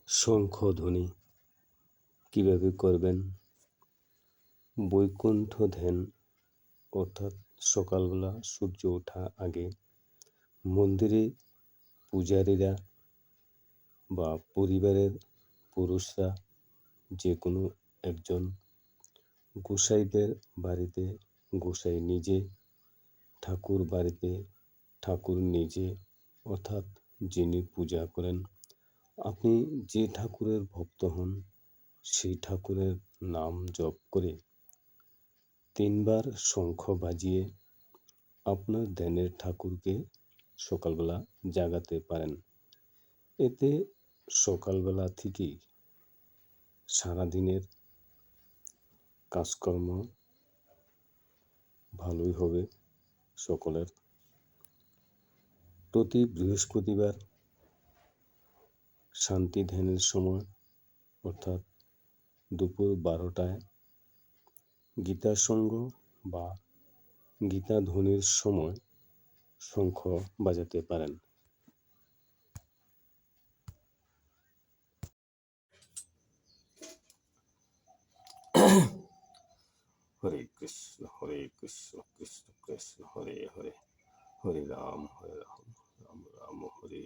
শঙ্খধ্বনি কীভাবে করবেন? বৈকুণ্ঠ ধ্যান অর্থাৎ সকালবেলা সূর্য ওঠা আগে মন্দিরে পূজারীরা বা পরিবারের পুরুষরা যে কোনো একজন গোসাইদের বাড়িতে গোসাই নিজে, ঠাকুর বাড়িতে ঠাকুর নিজে, অর্থাৎ যিনি পূজা করেন, আপনি যে ঠাকুরের ভক্ত হন সেই ঠাকুরের নাম জপ করে 3 বার শঙ্খ বাজিয়ে আপনার ধ্যানের ঠাকুরকে সকালবেলা জাগাতে পারেন। এতে সকালবেলা থেকেই সারাদিনের কাজকর্ম ভালোই হবে সকলের। প্রতি বৃহস্পতিবার শান্তি ধ্যানের সময় অর্থাৎ দুপুর 12টায় গীতা সঙ্গ বা গীতা ধ্বনির সময় শঙ্খ বাজাতে পারেন। হরে কৃষ্ণ কৃষ্ণ কৃষ্ণ হরে হরে, হরে রাম রাম রাম হরে